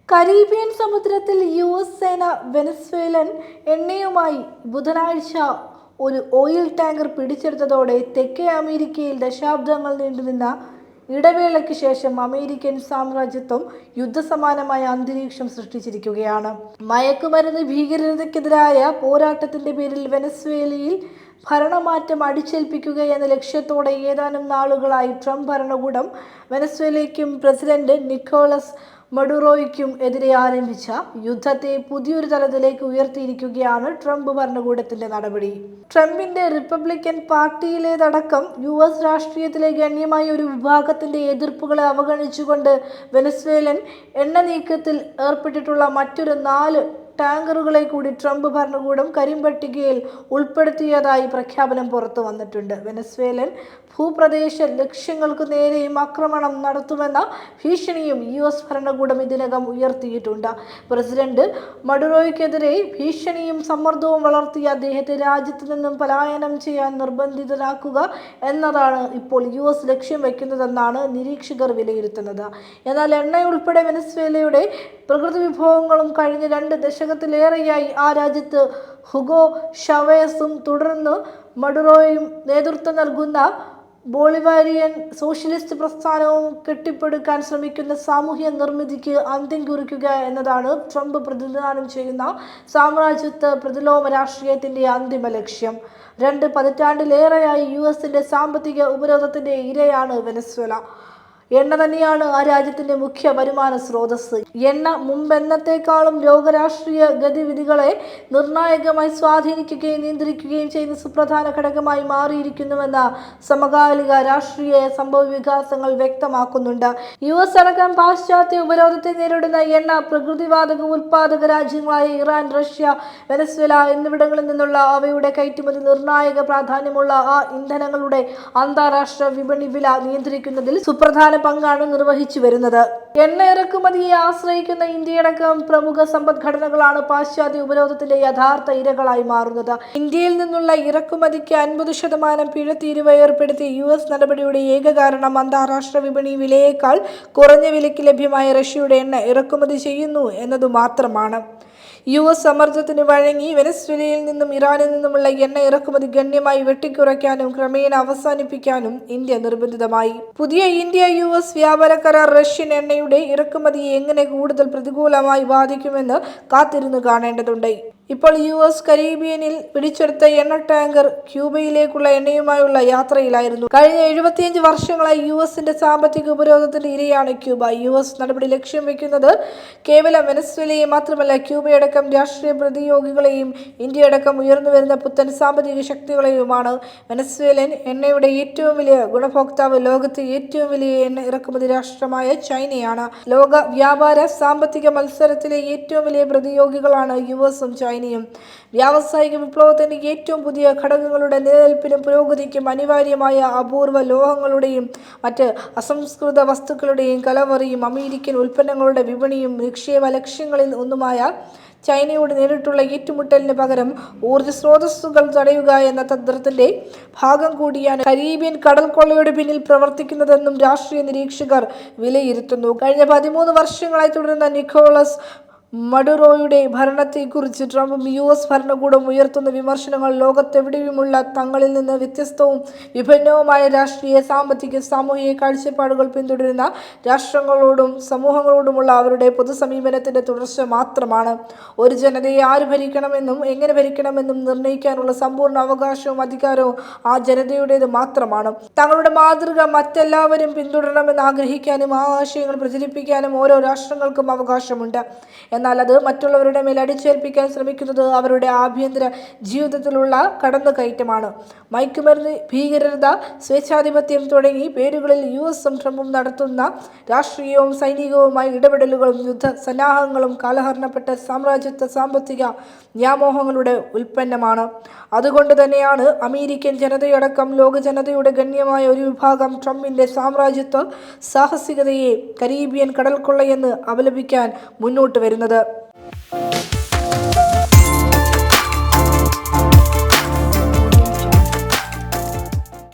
Caribbean സമുദ്രത്തിൽ US. സേന Venezuelan എണ്ണയുമായി ബുധനാഴ്ച ഒരു ഓയിൽ ടാങ്കർ പിടിച്ചെടുത്തതോടെ തെക്കേ അമേരിക്കയിൽ ദശാബ്ദങ്ങൾ നീണ്ടുനിന്ന ഇടവേളയ്ക്ക് ശേഷം അമേരിക്കൻ സാമ്രാജ്യത്വം യുദ്ധസമാനമായ അന്തരീക്ഷം സൃഷ്ടിച്ചിരിക്കുകയാണ്. മയക്കുമരുന്ന് ഭീകരതയ്ക്കെതിരായ പോരാട്ടത്തിന്റെ പേരിൽ വെനസ്വേലയിൽ ഭരണമാറ്റം അടിച്ചേൽപ്പിക്കുക എന്ന ലക്ഷ്യത്തോടെ ഏതാനും നാളുകളായി ട്രംപ് ഭരണകൂടം വെനസ്വേലയ്ക്കും പ്രസിഡന്റ് നിക്കോളസ് മഡുറോയ്ക്കും എതിരെ ആരംഭിച്ച യുദ്ധത്തെ പുതിയൊരു തലത്തിലേക്ക് ഉയർത്തിയിരിക്കുകയാണ് ട്രംപ് ഭരണകൂടത്തിന്റെ നടപടി. ട്രംപിന്റെ റിപ്പബ്ലിക്കൻ പാർട്ടിയിലേതടക്കം യു.എസ്. രാഷ്ട്രീയത്തിലെ ഗണ്യമായ ഒരു വിഭാഗത്തിന്റെ എതിർപ്പുകളെ അവഗണിച്ചുകൊണ്ട് വെനസ്വേലൻ എണ്ണ നീക്കത്തിൽ ഏർപ്പെട്ടിട്ടുള്ള മറ്റൊരു 4 ടാങ്കറുകളെ കൂടി ട്രംപ് ഭരണകൂടം കരിമ്പട്ടികയിൽ ഉൾപ്പെടുത്തിയതായി പ്രഖ്യാപനം പുറത്തു വന്നിട്ടുണ്ട്. വെനസ്വേലൻ ഭൂപ്രദേശ ലക്ഷ്യങ്ങൾക്കു നേരെയും ആക്രമണം നടത്തുമെന്ന ഭീഷണിയും യു.എസ്. ഭരണകൂടം ഇതിനകം ഉയർത്തിയിട്ടുണ്ട്. പ്രസിഡന്റ് മഡുറോയ്ക്കെതിരെ ഭീഷണിയും സമ്മർദ്ദവും വളർത്തിയ അദ്ദേഹത്തെ രാജ്യത്തു നിന്നും പലായനം ചെയ്യാൻ നിർബന്ധിതനാക്കുക എന്നതാണ് ഇപ്പോൾ യു.എസ്. ലക്ഷ്യം വയ്ക്കുന്നതെന്നാണ് നിരീക്ഷകർ വിലയിരുത്തുന്നത്. എന്നാൽ എണ്ണയുൾപ്പെടെ വെനസ്വേലയുടെ പ്രകൃതി വിഭവങ്ങളും കഴിഞ്ഞ 2 ദശകത്തിലേറെയായി ആ രാജ്യത്ത് ഹുഗോ ഷാവേസും തുടർന്ന് മഡുറോയും നേതൃത്വം നൽകുന്ന ബോളിവാരിയൻ സോഷ്യലിസ്റ്റ് പ്രസ്ഥാനവും കെട്ടിപ്പടുക്കാൻ ശ്രമിക്കുന്ന സാമൂഹ്യ നിർമ്മിതിക്ക് അന്ത്യം കുറിക്കുക എന്നതാണ് ട്രംപ് പ്രതിനിധാനം ചെയ്യുന്ന സാമ്രാജ്യത്വ പ്രതിലോമ രാഷ്ട്രീയത്തിന്റെ അന്തിമ ലക്ഷ്യം. 2 പതിറ്റാണ്ടിലേറെയായി യു.എസിന്റെ സാമ്പത്തിക ഉപരോധത്തിന്റെ ഇരയാണ് വെനസ്വേല. എണ്ണ തന്നെയാണ് ആ രാജ്യത്തിന്റെ മുഖ്യ വരുമാന സ്രോതസ്. എണ്ണ മുമ്പെന്നത്തേക്കാളും ലോകരാഷ്ട്രീയ ഗതിവിധികളെ നിർണായകമായി സ്വാധീനിക്കുകയും നിയന്ത്രിക്കുകയും ചെയ്യുന്ന സുപ്രധാന ഘടകമായി മാറിയിരിക്കുന്നുവെന്ന സമകാലിക രാഷ്ട്രീയ സംഭവ വികാസങ്ങൾ വ്യക്തമാക്കുന്നുണ്ട്. യു.എസ്. അടക്കം പാശ്ചാത്യ ഉപരോധത്തെ നേരിടുന്ന എണ്ണ പ്രകൃതിവാതക ഉൽപാദക രാജ്യങ്ങളായ ഇറാൻ, റഷ്യ, വെനസ്വേല എന്നിവിടങ്ങളിൽ നിന്നുള്ള അവയുടെ കയറ്റുമതി നിർണായക പ്രാധാന്യമുള്ള ആ ഇന്ധനങ്ങളുടെ അന്താരാഷ്ട്ര വിപണി വില നിയന്ത്രിക്കുന്നതിൽ സുപ്രധാന പങ്കാണ് നിർവഹിച്ചു വരുന്നത്. എണ്ണ ഇറക്കുമതിയെ ആശ്രയിക്കുന്ന ഇന്ത്യയടക്കം പ്രമുഖ സമ്പദ്ഘടനകളാണ് പാശ്ചാത്യ ഉപരോധത്തിന്റെ യഥാർത്ഥ ഇരകളായി മാറുന്നത്. ഇന്ത്യയിൽ നിന്നുള്ള ഇറക്കുമതിക്ക് 50% പിഴത്തീരുവ ഏർപ്പെടുത്തിയ യു.എസ്. നടപടിയുടെ ഏക കാരണം അന്താരാഷ്ട്ര വിപണി വിലയേക്കാൾ കുറഞ്ഞ വിലയ്ക്ക് ലഭ്യമായ റഷ്യയുടെ എണ്ണ ഇറക്കുമതി ചെയ്യുന്നു എന്നതു മാത്രമാണ്. യു.എസ്. സമ്മർദ്ദത്തിന് വഴങ്ങി വെനസ്വേലയിൽ നിന്നും ഇറാനിൽ നിന്നുമുള്ള എണ്ണ ഇറക്കുമതി ഗണ്യമായി വെട്ടിക്കുറയ്ക്കാനും ക്രമേണ അവസാനിപ്പിക്കാനും ഇന്ത്യ നിർബന്ധിതമായി. പുതിയ ഇന്ത്യ-യു.എസ്. വ്യാപാര കരാർ റഷ്യൻ എണ്ണയുടെ ഇറക്കുമതിയെ എങ്ങനെ കൂടുതൽ പ്രതികൂലമായി ബാധിക്കുമെന്ന് കാത്തിരുന്നു കാണേണ്ടതുണ്ട്. ഇപ്പോൾ യു.എസ്. കരീബിയനിൽ പിടിച്ചെടുത്ത എണ്ണ ടാങ്കർ ക്യൂബയിലേക്കുള്ള എണ്ണയുമായുള്ള യാത്രയിലായിരുന്നു. കഴിഞ്ഞ 75 വർഷങ്ങളായി യു.എസിന്റെ സാമ്പത്തിക ഉപരോധത്തിന്റെ ഇരയാണ് ക്യൂബ. യു.എസ്. നടപടി ലക്ഷ്യം വയ്ക്കുന്നത് കേവലം വെനസ്വേലയെ മാത്രമല്ല, ക്യൂബയടക്കം രാഷ്ട്രീയ പ്രതിയോഗികളെയും ഇന്ത്യയടക്കം ഉയർന്നുവരുന്ന പുത്തൻ സാമ്പത്തിക ശക്തികളെയുമാണ്. വെനസ്വേലൻ എണ്ണയുടെ ഏറ്റവും വലിയ ഗുണഭോക്താവ് ലോകത്തെ ഏറ്റവും വലിയ എണ്ണ ഇറക്കുമതി രാഷ്ട്രമായ ചൈനയാണ്. ലോക വ്യാപാര സാമ്പത്തിക മത്സരത്തിലെ ഏറ്റവും വലിയ പ്രതിയോഗികളാണ് യു.എസും ചൈനയും. വ്യാവസായിക വിപ്ലവത്തിന്റെ ഏറ്റവും പുതിയ ഘടകങ്ങളുടെ നിലനിൽപ്പിനും പുരോഗതിക്കും അനിവാര്യമായ അപൂർവ ലോഹങ്ങളുടെയും മറ്റ് അസംസ്കൃത വസ്തുക്കളുടെയും കലവറിയും അമേരിക്കൻ ഉൽപ്പന്നങ്ങളുടെ വിപണിയും നിക്ഷേപ ലക്ഷ്യങ്ങളിൽ ഒന്നുമായ ചൈനയോട് നേരിട്ടുള്ള ഏറ്റുമുട്ടലിന് പകരം ഊർജ്ജ സ്രോതസ്സുകൾ തടയുക എന്ന തന്ത്രത്തിന്റെ ഭാഗം കൂടിയാണ് കരീബിയൻ കടൽ കൊള്ളയുടെ പിന്നിൽ പ്രവർത്തിക്കുന്നതെന്നും രാഷ്ട്രീയ നിരീക്ഷകർ വിലയിരുത്തുന്നു. കഴിഞ്ഞ 13 വർഷങ്ങളായി തുടരുന്ന നിക്കോളസ് മഡുറോയുടെ ഭരണത്തെക്കുറിച്ച് ട്രംപും യു.എസ്. ഭരണകൂടം ഉയർത്തുന്ന വിമർശനങ്ങൾ ലോകത്തെവിടെയുമുള്ള തങ്ങളിൽ നിന്ന് വ്യത്യസ്തവും വിഭിന്നവുമായ രാഷ്ട്രീയ, സാമ്പത്തിക, സാമൂഹിക കാഴ്ചപ്പാടുകൾ പിന്തുടരുന്ന രാഷ്ട്രങ്ങളോടും സമൂഹങ്ങളോടുമുള്ള അവരുടെ പൊതുസമീപനത്തിന്റെ തുടർച്ച മാത്രമാണ്. ഒരു ജനതയെ ആര് ഭരിക്കണമെന്നും എങ്ങനെ ഭരിക്കണമെന്നും നിർണ്ണയിക്കാനുള്ള സമ്പൂർണ്ണ അവകാശവും അധികാരവും ആ ജനതയുടേത് മാത്രമാണ്. തങ്ങളുടെ മാതൃക മറ്റെല്ലാവരും പിന്തുടരണമെന്ന് ആഗ്രഹിക്കാനും ആ ആശയങ്ങൾ പ്രചരിപ്പിക്കാനും ഓരോ രാഷ്ട്രങ്ങൾക്കും അവകാശമുണ്ട്. എന്നാൽ അത് മറ്റുള്ളവരുടെ മേൽ അടിച്ചേൽപ്പിക്കാൻ ശ്രമിക്കുന്നത് അവരുടെ ആഭ്യന്തര ജീവിതത്തിലുള്ള കടന്നുകയറ്റമാണ്. മയക്കുമരുന്ന്, ഭീകരത, സ്വേച്ഛാധിപത്യം തുടങ്ങി പേരുകളിൽ യു.എസും ട്രംപും നടത്തുന്ന രാഷ്ട്രീയവും സൈനികവുമായ ഇടപെടലുകളും യുദ്ധ സന്നാഹങ്ങളും കാലഹരണപ്പെട്ട സാമ്രാജ്യത്വ സാമ്പത്തിക വ്യാമോഹങ്ങളുടെ ഉൽപ്പന്നമാണ്. അതുകൊണ്ട് തന്നെയാണ് അമേരിക്കൻ ജനതയടക്കം ലോക ജനതയുടെ ഗണ്യമായ ഒരു വിഭാഗം ട്രംപിന്റെ സാമ്രാജ്യത്വ സാഹസികതയെ കരീബിയൻ കടൽക്കൊള്ളയെന്ന് അപലപിക്കാൻ മുന്നോട്ട് വരുന്നത്.